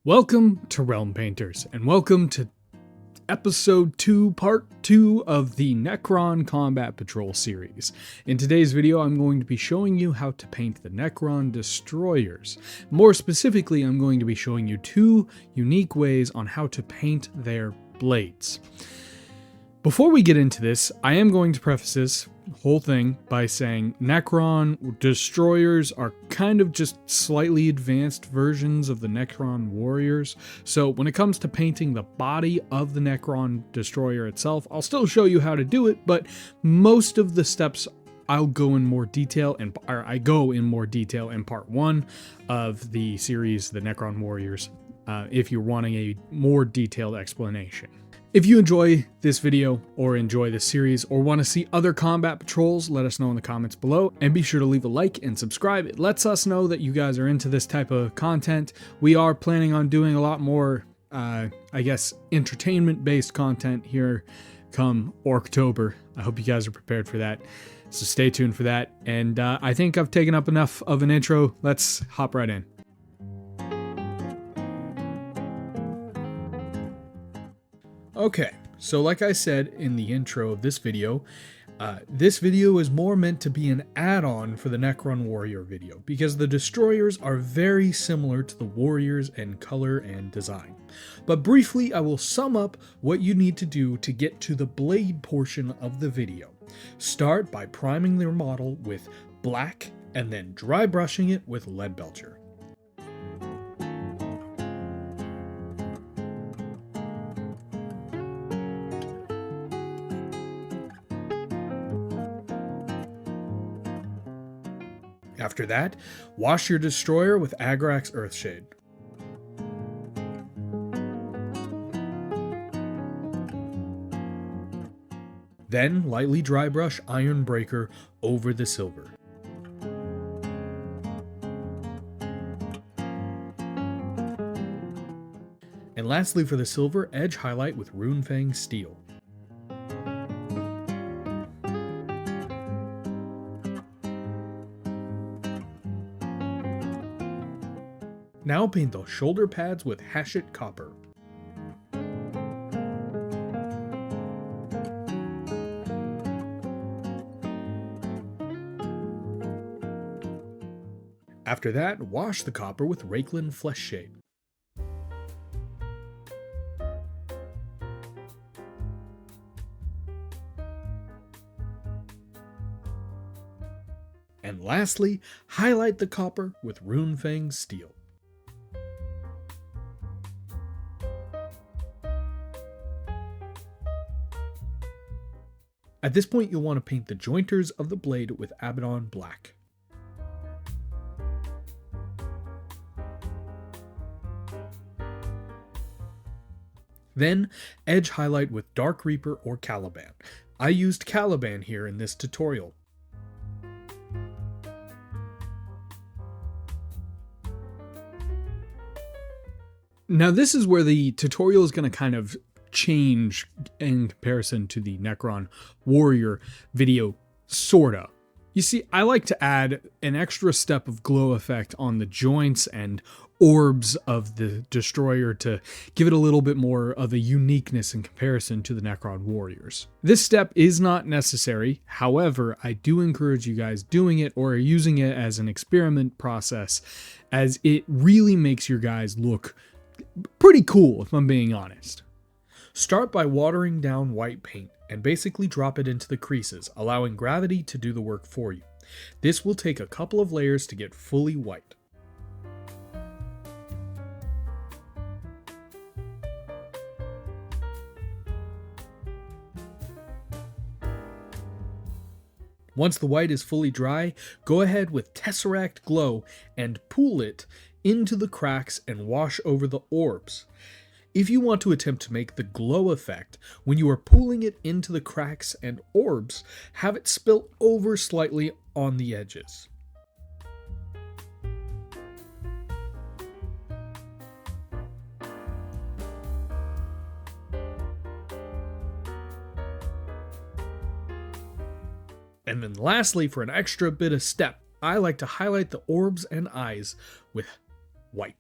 Welcome to Realm Painters, and welcome to Episode 2, Part 2 of the Necron Combat Patrol series. In today's video, I'm going to be showing you how to paint the Necron Destroyers. More specifically, I'm going to be showing you two unique ways on how to paint their blades. Before we get into this, I am going to preface this whole thing by saying Necron Destroyers are kind of just slightly advanced versions of the Necron Warriors. So when it comes to painting the body of the Necron Destroyer itself, I'll still show you how to do it, but most of the steps I'll go in more detail, I go in more detail in part 1 of the series, the Necron Warriors, if you're wanting a more detailed explanation. If you enjoy this video or enjoy this series or want to see other combat patrols, let us know in the comments below, and be sure to leave a like and subscribe. It lets us know that you guys are into this type of content. We are planning on doing a lot more, entertainment-based content here come October. I hope you guys are prepared for that. So stay tuned for that. And I think I've taken up enough of an intro. Let's hop right in. Okay, so like I said in the intro of this video is more meant to be an add-on for the Necron Warrior video, because the Destroyers are very similar to the Warriors in color and design. But briefly, I will sum up what you need to do to get to the blade portion of the video. Start by priming your model with black, and then dry brushing it with lead belcher. After that, wash your Destroyer with Agrax Earthshade. Then lightly dry brush Iron Breaker over the silver. And lastly, for the silver, edge highlight with Runefang Steel. Now paint the shoulder pads with Hachette Copper. After that, wash the copper with Rakelin Flesh Shade. And lastly, highlight the copper with Runefang Steel. At this point, you'll want to paint the jointers of the blade with Abaddon Black. Then, edge highlight with Dark Reaper or Caliban. I used Caliban here in this tutorial. Now this is where the tutorial is going to kind of change in comparison to the Necron Warrior video, sorta. You see, I like to add an extra step of glow effect on the joints and orbs of the Destroyer to give it a little bit more of a uniqueness in comparison to the Necron Warriors. This step is not necessary, however, I do encourage you guys doing it or using it as an experiment process, as it really makes your guys look pretty cool, if I'm being honest. Start by watering down white paint and basically drop it into the creases, allowing gravity to do the work for you. This will take a couple of layers to get fully white. Once the white is fully dry, go ahead with Tesseract Glow and pool it into the cracks and wash over the orbs. If you want to attempt to make the glow effect, when you are pulling it into the cracks and orbs, have it spill over slightly on the edges. And then lastly, for an extra bit of step, I like to highlight the orbs and eyes with white.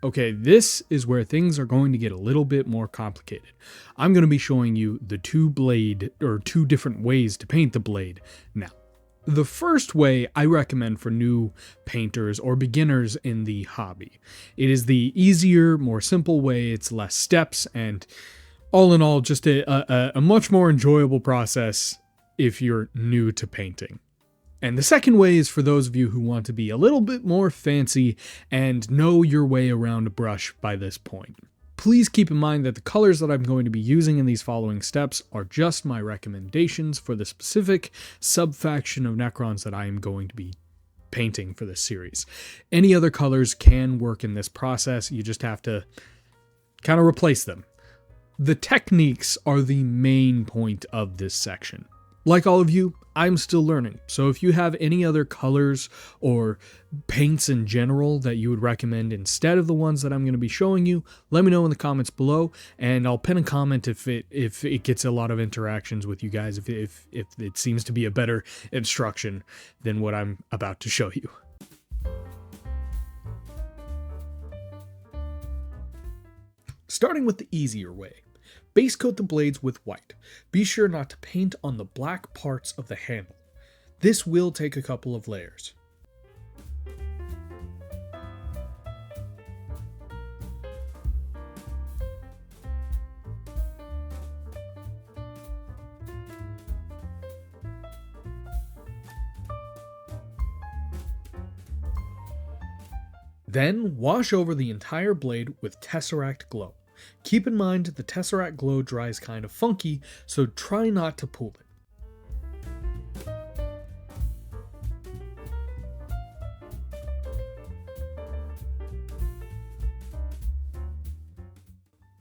Okay, this is where things are going to get a little bit more complicated. I'm going to be showing you the two different ways to paint the blade now. The first way I recommend for new painters or beginners in the hobby. It is the easier, more simple way. It's less steps, and all in all, just a much more enjoyable process if you're new to painting. And the second way is for those of you who want to be a little bit more fancy and know your way around a brush by this point. Please keep in mind that the colors that I'm going to be using in these following steps are just my recommendations for the specific subfaction of Necrons that I am going to be painting for this series. Any other colors can work in this process, you just have to kind of replace them. The techniques are the main point of this section. Like all of you, I'm still learning, so if you have any other colors or paints in general that you would recommend instead of the ones that I'm going to be showing you, let me know in the comments below, and I'll pin a comment if it gets a lot of interactions with you guys, if it seems to be a better instruction than what I'm about to show you. Starting with the easier way. Base coat the blades with white. Be sure not to paint on the black parts of the handle. This will take a couple of layers. Then wash over the entire blade with Tesseract Glow. Keep in mind the Tesseract Glow dries kind of funky, so try not to pull it.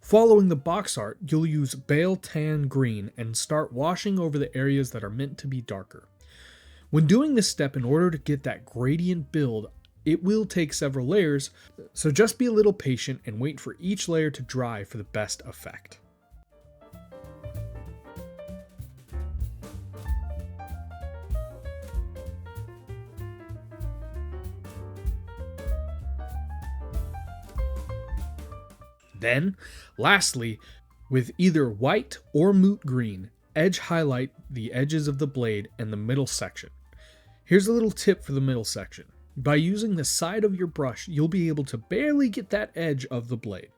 Following the box art, you'll use Bale Tan Green and start washing over the areas that are meant to be darker. When doing this step, in order to get that gradient build, it will take several layers, so just be a little patient and wait for each layer to dry for the best effect. Then, lastly, with either white or moot green, edge highlight the edges of the blade and the middle section. Here's a little tip for the middle section. By using the side of your brush, you'll be able to barely get that edge of the blade.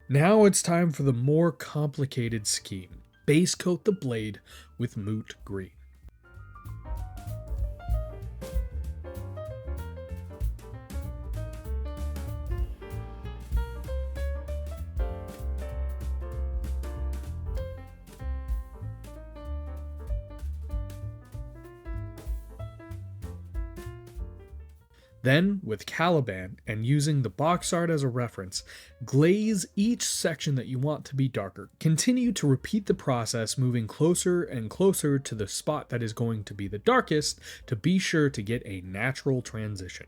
Now it's time for the more complicated scheme. Base coat the blade with moot green. Then, with Caliban, and using the box art as a reference, glaze each section that you want to be darker. Continue to repeat the process, moving closer and closer to the spot that is going to be the darkest to be sure to get a natural transition.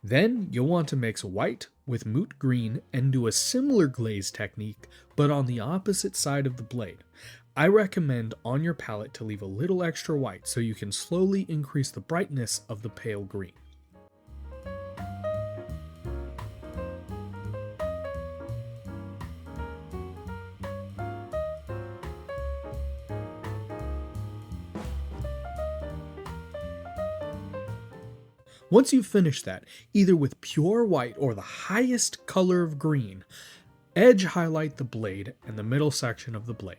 Then you'll want to mix white with moot green and do a similar glaze technique, but on the opposite side of the blade. I recommend on your palette to leave a little extra white so you can slowly increase the brightness of the pale green. Once you've finished that, either with pure white or the highest color of green, edge highlight the blade and the middle section of the blade.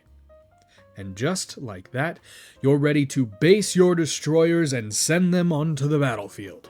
And just like that, you're ready to base your destroyers and send them onto the battlefield.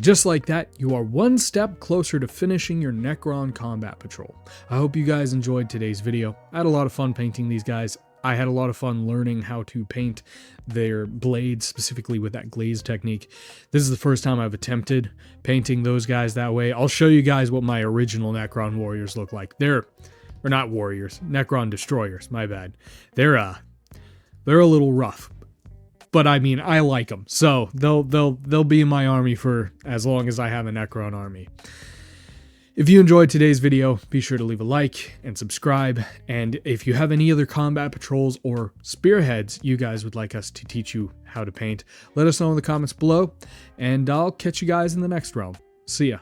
Just like that, you are one step closer to finishing your Necron combat patrol. I hope you guys enjoyed today's video. I had a lot of fun painting these guys. I had a lot of fun learning how to paint their blades, specifically with that glaze technique. This is the first time I've attempted painting those guys that way. I'll show you guys what my original Necron warriors look like. Or not warriors, Necron destroyers, my bad. They're a little rough. But I mean, I like them, so they'll be in my army for as long as I have a Necron army. If you enjoyed today's video, be sure to leave a like and subscribe. And if you have any other combat patrols or spearheads you guys would like us to teach you how to paint, let us know in the comments below, and I'll catch you guys in the next realm. See ya.